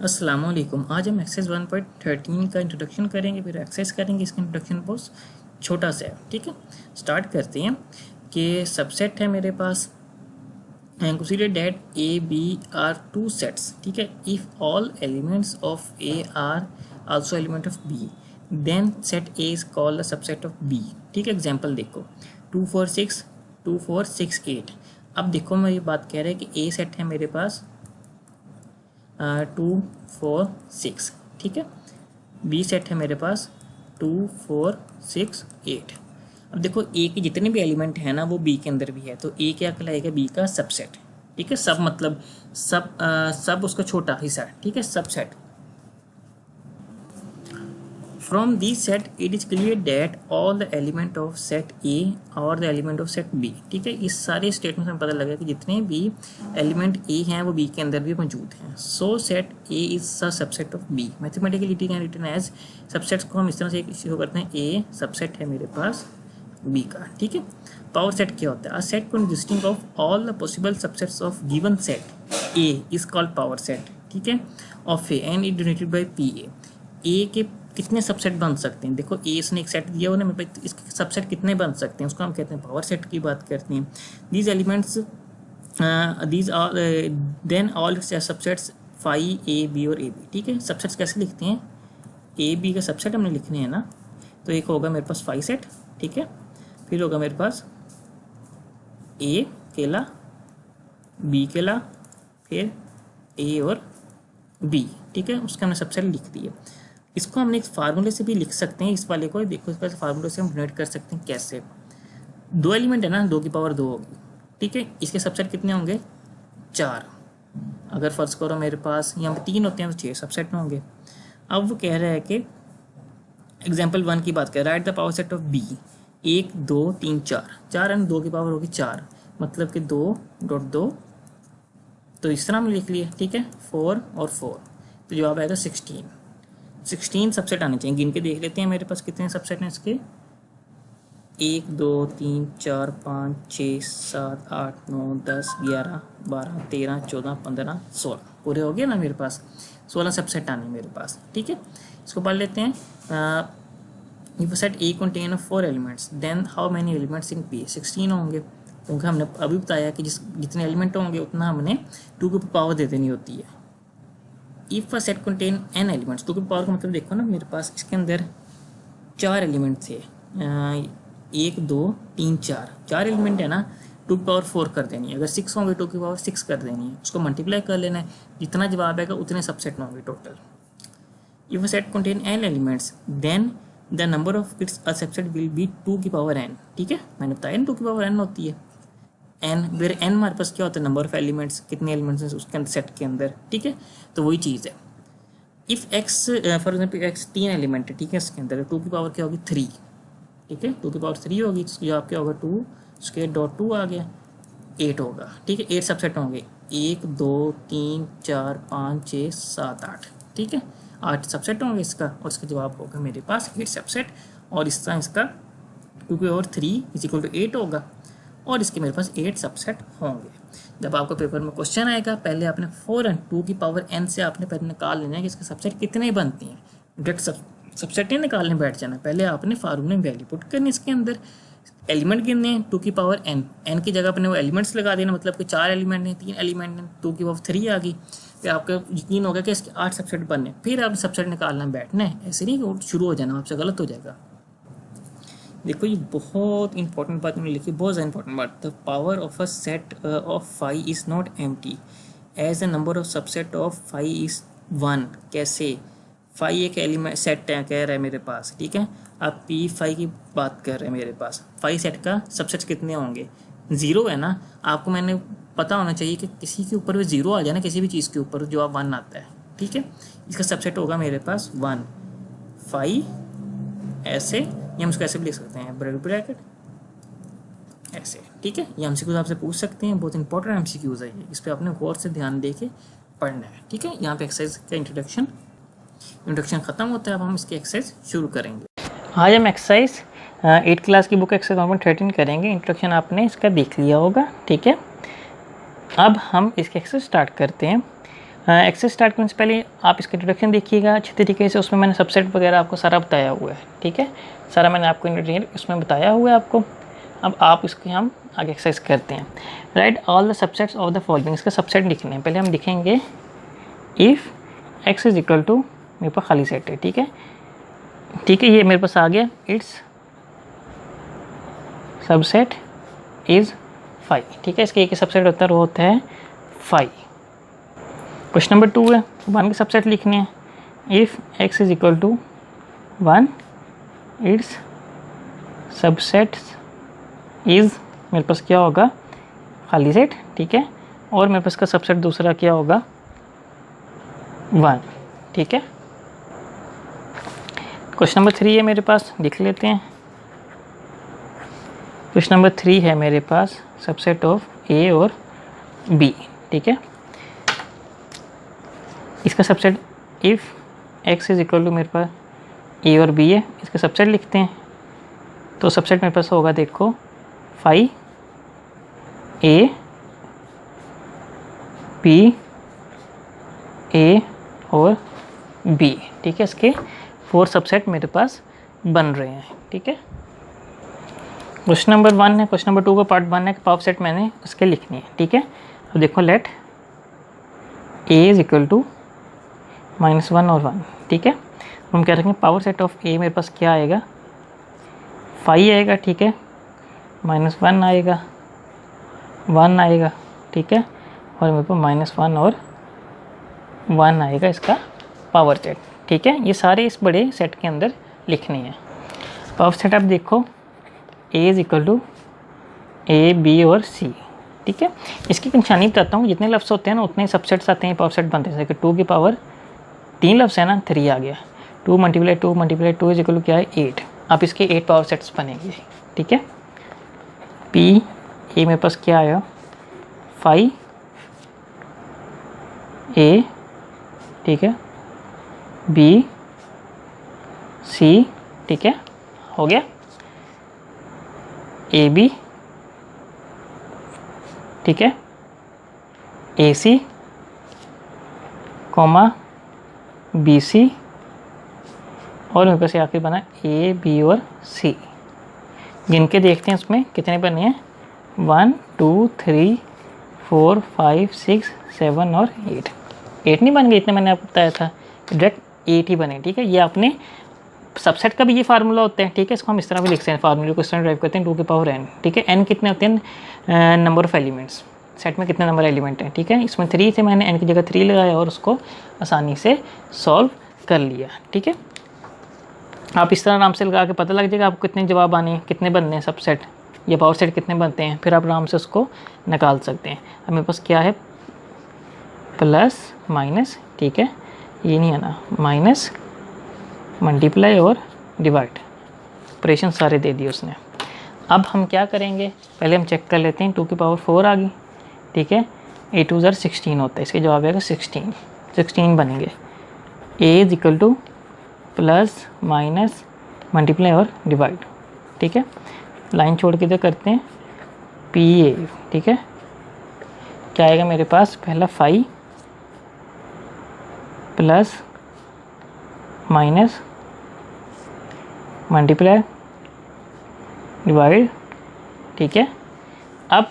अस्सलाम वालेकुम। आज हम एक्सरसाइज 1.13 का इंट्रोडक्शन करेंगे, फिर एक्सरसाइज करेंगे। इसका इंट्रोडक्शन बहुत छोटा सा है, ठीक है। स्टार्ट करते हैं कि सबसेट है मेरे पास and consider that A, B are two sets, ठीक है। If all elements of A are also element of B, then set A is called a subset of B, ठीक है। एग्जाम्पल देखो 2 4 6 2 4 6 8। अब देखो मैं ये बात कह रहा है कि A सेट है मेरे पास 2 4 6, ठीक है। बी सेट है मेरे पास 2 4 6 8। अब देखो ए के जितने भी एलिमेंट हैं ना वो बी के अंदर भी है, तो ए क्या कहलाएगा? बी का सबसेट, ठीक है। सब मतलब सब उसका छोटा हिस्सा, ठीक है, subset. From this set it is clear that all the element of set A और the element of set B, ठीक है। इस सारे स्टेटमेंट में पता लगा कि जितने भी एलिमेंट A हैं वो B के अंदर भी मौजूद हैं। So set A is a subset of B। Mathematically it can written as subsets को हम इस तरह से शो करते हैं, A सबसेट है मेरे पास B का, ठीक है। पावर सेट क्या होता है? A set consisting of all the possible subsets of given set A is called power set, ठीक है, of A and is denoted by PA। A के कितने सबसेट बन सकते हैं? देखो ए ने एक सेट दिया हुआ ना, इसके सबसेट कितने बन सकते हैं उसको हम कहते हैं पावर सेट की बात करते हैं। These elements these are then all subsets phi A B और ए बी, ठीक है। सबसेट्स कैसे लिखते हैं? ए बी का सबसेट हमने लिखने हैं ना, तो एक होगा मेरे पास फाई सेट, ठीक है। फिर होगा मेरे पास ए केला, बी केला, फिर ए और बी, ठीक है। उसका हमने सबसेट लिख दिया। इसको हमने एक फार्मूले से भी लिख सकते हैं। इस वाले को देखो, इस वाले फार्मूले से हम डिनोट कर सकते हैं। कैसे? दो एलिमेंट है ना, 2 की पावर 2 होगी, ठीक है। इसके सबसेट कितने होंगे? 4। अगर फर्ज करो मेरे पास यहाँ पे 3 होते हैं तो 6 सबसेट में होंगे। अब वो कह रहा है कि एग्जाम्पल 1 की बात कर, right the power set of B 1 2 3 4। 4 and 2 की पावर होगी 4, मतलब कि 2.2, तो इस तरह हम लिख लिए, ठीक है। 4 और 4, तो जवाब आएगा 16 सबसेट आने चाहिए। गिन के देख लेते हैं मेरे पास कितने सबसेट हैं इसके। 1 2 3 4 5 6 7 8 9 10 11 12 13 14 15 16 पूरे हो गए ना मेरे पास। 16 सबसेट आने मेरे पास, ठीक है। इसको पढ़ लेते हैं। If set A contain 4 elements then how many elements in P? 16 होंगे, क्योंकि हमने अभी बताया कि जितने एलिमेंट होंगे उतना हमने 2 की पावर दे देनी होती है। If a set contain n elements, 2 की पावर का मतलब देखो ना, मेरे पास इसके अंदर 4 एलिमेंट थे, 1 2 3 4 एलिमेंट है ना, 2 की पावर 4 कर देनी है। अगर 6 होंगे 2 की पावर 6 कर देनी है, उसको मल्टीप्लाई कर लेना है, जितना जवाब आएगा उतने सबसेट होंगे total. If a set contain n elements then the number of its a subset will be 2 की पावर n, ठीक है। मैंने बताया ना 2 की पावर n होती है। n वेर n हमारे पास क्या होता है? नंबर ऑफ एलिमेंट्स, कितने एलिमेंट्स हैं उसके अंदर सेट के अंदर, ठीक है। तो वही चीज़ है। If x for example x 3 element है, ठीक है, इसके अंदर 2 की पावर क्या होगी? 3, ठीक है। 2 की पावर 3 होगी, तो जवाब क्या होगा? 2 स्क्वायर डॉट 2 आ गया, 8 होगा, ठीक है। 8 सबसेट होंगे, 1 2 3 4 5 6 7 8, ठीक है। 8 सबसेट होंगे इसका, और इसका जवाब होगा मेरे पास 8 सबसेट। और इस तरह इसका 2 की पावर 3 इज इक्वल टू 8 होगा, और इसके मेरे पास 8 सबसेट होंगे। जब आपको पेपर में क्वेश्चन आएगा, पहले आपने 4 एंड 2 की पावर n से आपने पहले निकाल लेना है कि इसके सबसेट कितने बनती हैं। डायरेक्ट सबसेट नहीं निकालने बैठ जाना, पहले आपने फार्मूले में वैल्यू पुट करनी, इसके अंदर एलिमेंट गिनने हैं 2 की पावर n की जगह अपने वो एलिमेंट्स लगा देना, मतलब कि 4 एलिमेंट हैं, 3 एलिमेंट हैं, 2 की पावर 3 आ गई। फिर आपको यकीन होगा कि इसके 8 सबसेट बनने, फिर आप सबसेट निकालना बैठना है। ऐसे नहीं शुरू हो जाना, आपसे गलत हो जाएगा। देखो ये बहुत इंपॉर्टेंट बात मैंने लिखी, बहुत ज़्यादा इंपॉर्टेंट बात। The power of a set of five is not empty as the number of subset of five is 1। कैसे? फाइव एक एलिमेंट सेट है कह रहा है मेरे पास, ठीक है। आप P5 की बात कर रहे हैं मेरे पास, 5 सेट का सबसेट कितने होंगे? 0 है ना। आपको मैंने पता होना चाहिए कि किसी के ऊपर भी 0 आ जाए ना, किसी भी चीज़ के ऊपर जवाब 1 आता है, ठीक है। इसका सबसेट होगा मेरे पास 1 5 ऐसे, या हम इसको ऐसे भी लिख सकते हैं ब्रैकेट ऐसे, ठीक है। ये एमसीक्यूज आपसे पूछ सकते हैं, बहुत इंपॉर्टेंट एमसीक्यूज है ये, इस पर आपने गौर से ध्यान दे के पढ़ना है, ठीक है। यहाँ पे एक्सरसाइज का इंट्रोडक्शन खत्म होता है, अब हम इसकी एक्सरसाइज शुरू करेंगे। आज हम एक्सरसाइज 8 क्लास की बुक एक्सरसाइज 1.13 करेंगे। इंट्रोडक्शन आपने इसका देख लिया होगा, ठीक है। अब हम इसकी एक्सरसाइज स्टार्ट करते हैं। एक्सेस स्टार्ट करने से पहले आप इसका इंट्रोडक्शन देखिएगा अच्छी तरीके से, उसमें मैंने सबसेट वगैरह आपको सारा बताया हुआ है, ठीक है, सारा मैंने आपको इंट्रोडक्शन उसमें बताया हुआ है आपको। अब आप इसके हम आगे एक्सरसाइज करते हैं। Write all the subsets of the following, इसका सबसेट लिखने हैं। पहले हम लिखेंगे if x is equal to, मेरे पास खाली सेट है, ठीक है, ठीक है, ये मेरे पास आ गया, इट्स सबसेट इज़ 5, ठीक है, इसके एक सबसेट होता है, वो होता है 5। क्वेश्चन नंबर 2 है, 1 के सबसेट लिखने हैं। If x is equal to 1 its subset is, मेरे पास क्या होगा, खाली सेट, ठीक है, और मेरे पास का सबसेट दूसरा क्या होगा, 1, ठीक है। क्वेश्चन नंबर 3 है मेरे पास, लिख लेते हैं। क्वेश्चन नंबर 3 है मेरे पास सबसेट ऑफ ए और बी, ठीक है, इसका subset if x is equal to, मेरे पास ए और बी है, इसका सबसेट लिखते हैं। तो सबसेट मेरे पास होगा, देखो 5 ए बी, ए और बी, ठीक है, इसके 4 सबसेट मेरे पास बन रहे हैं, ठीक है। क्वेश्चन नंबर 1 है, क्वेश्चन नंबर 2 का पार्ट 1 है कि पावर सेट मैंने उसके लिखनी है, ठीक है। अब देखो let A is equal to -1 और 1, ठीक है, हम क्या रखेंगे, पावर सेट ऑफ ए मेरे पास क्या आएगा, 5 आएगा, ठीक है, -1 आएगा, 1 आएगा, ठीक है, और मेरे पास -1 और 1 आएगा इसका पावर सेट, ठीक है। ये सारे इस बड़े सेट के अंदर लिखने हैं। पावर सेट आप देखो A is equal to A B और सी, ठीक है, इसकी निशानी बताता हूँ, जितने लफ्ज़ होते हैं ना उतने सबसेट्स आते हैं, पावर सेट बनते हैं। जैसे 2 की पावर 3 लफ्ज़ है ना, 3 आ गया, 2 × 2 इज इक्वल टू क्या है, 8। आप इसके 8 पावर सेट्स बनेंगे, ठीक है। पी ए मेरे पास क्या आया, 5 ए, ठीक है, बी सी, ठीक है, हो गया, ए बी, ठीक है, ए सी कॉमा बी सी, और मेरे पास आखिर बना ए बी और सी। गिन के देखते हैं इसमें कितने बने हैं, 1 2 3 4 5 6 7 और 8 नहीं बन गए, इतने मैंने आपको बताया था, डायरेक्ट 8 ही बने, ठीक है। ये आपने सबसेट का भी ये फार्मूला होता है, ठीक है, इसको हम इस तरह भी लिख सकते हैं, फार्मूले को इस तरह ड्राइव करते हैं, 2 की पावर n, ठीक है। n कितने होते हैं, नंबर ऑफ एलिमेंट्स, सेट में कितने नंबर एलिमेंट हैं, ठीक है, इसमें 3 थे, मैंने n की जगह 3 लगाया और उसको आसानी से सॉल्व कर लिया, ठीक है। आप इस तरह आराम से लगा के पता लग जाएगा आपको कितने जवाब आने, कितने बनने हैं सबसेट या पावर सेट कितने बनते हैं, फिर आप आराम से उसको निकाल सकते हैं। अब मेरे पास क्या है, प्लस माइनस, ठीक है, ये नहीं है ना, माइनस मल्टीप्लाई और डिवाइड, ऑपरेशन सारे दे दिए उसने। अब हम क्या करेंगे, पहले हम चेक कर लेते हैं, 2 की पावर 4 आ गई, ठीक है, 8 2 16 होता है, इसके जवाब आएगा 16 बनेंगे। A is equal to plus minus multiply और डिवाइड, ठीक है, लाइन छोड़ के इधर करते हैं, पी ए, ठीक है, क्या आएगा मेरे पास, पहला 5 प्लस माइनस मल्टीप्लाई डिवाइड, ठीक है। अब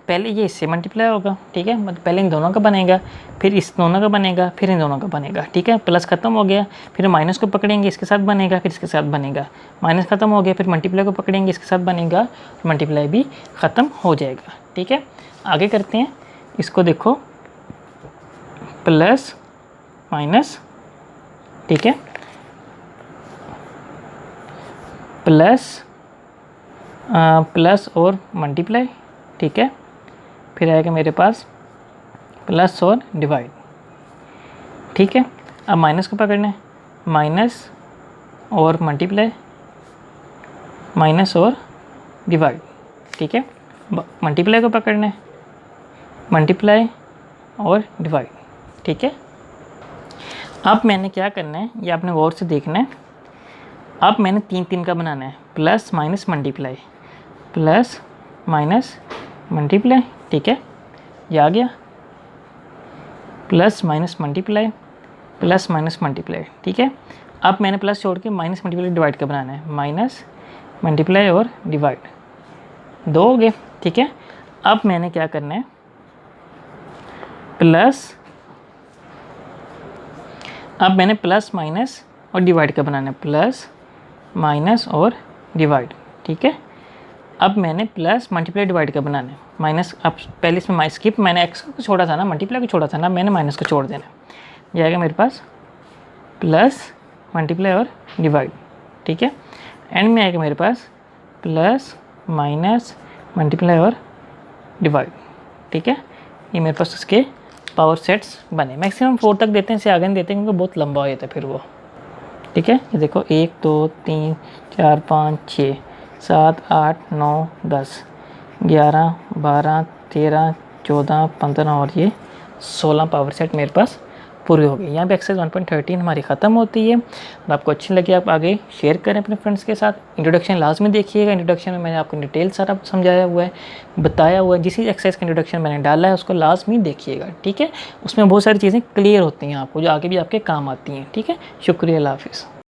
पहले ये इससे मल्टीप्लाई होगा, ठीक है, मतलब पहले इन दोनों का बनेगा, फिर इस दोनों का बनेगा, फिर इन दोनों का बनेगा, ठीक है, प्लस खत्म हो गया, फिर माइनस को पकड़ेंगे, इसके साथ बनेगा, फिर इसके साथ बनेगा, माइनस खत्म हो गया, फिर मल्टीप्लाई को पकड़ेंगे, इसके साथ बनेगा, मल्टीप्लाई भी ख़त्म हो जाएगा, ठीक है। आगे करते हैं, इसको देखो, प्लस माइनस, ठीक है, प्लस और मल्टीप्लाई, ठीक है, फिर आएगा मेरे पास प्लस और डिवाइड, ठीक है। अब माइनस को पकड़ना है, माइनस और मल्टीप्लाई, माइनस और डिवाइड, ठीक है, मल्टीप्लाई को पकड़ना है, मल्टीप्लाई और डिवाइड, ठीक है। अब मैंने क्या करना है, ये आपने गौर से देखना है, अब मैंने 3 का बनाना है, plus minus multiply, plus minus multiply, ठीक है, ये आ गया, plus minus multiply, plus minus multiply, ठीक है। अब मैंने प्लस छोड़ के माइनस मल्टीप्लाई डिवाइड का बनाना है, माइनस मल्टीप्लाई और डिवाइड, 2 हो गए, ठीक है। अब मैंने क्या करना है, अब मैंने प्लस माइनस और डिवाइड का बनाना है, प्लस माइनस और डिवाइड, ठीक है। अब मैंने प्लस मल्टीप्लाई डिवाइड का बनाना है, माइनस, अब पहले इसमें स्किप, मैंने एक्स को छोड़ा था ना, मल्टीप्लाई को छोड़ा था ना, मैंने माइनस को छोड़ देना है, ये आएगा मेरे पास प्लस मल्टीप्लाई और डिवाइड, ठीक है। एंड में आएगा मेरे पास प्लस माइनस मल्टीप्लाई और डिवाइड, ठीक है। ये मेरे पास उसके पावर सेट्स बने। मैक्सिमम 4 तक देते हैं, इससे आगे नहीं देते क्योंकि बहुत लंबा हो जाता है फिर वो, ठीक है। ये देखो 1 2 3 4 5 6 7 8 9 10 11 12 13 14 15 और ये 16 पावर सेट मेरे पास पूरी हो गई। यहाँ पे एक्सरसाइज 1.13 हमारी ख़त्म होती है। और आपको अच्छी लगी आप आगे शेयर करें अपने फ्रेंड्स के साथ। इंट्रोडक्शन लाजमी देखिएगा, इंट्रोडक्शन में मैंने आपको डिटेल सारा समझाया हुआ है, बताया हुआ है। जिस एक्सरसाइज का इंट्रोडक्शन मैंने डाला है उसको लाजमी देखिएगा, ठीक है। उसमें बहुत सारी चीज़ें क्लियर होती हैं आपको, जो आगे भी आपके काम आती हैं, ठीक है। शुक्रिया, अल्लाह हाफिज़।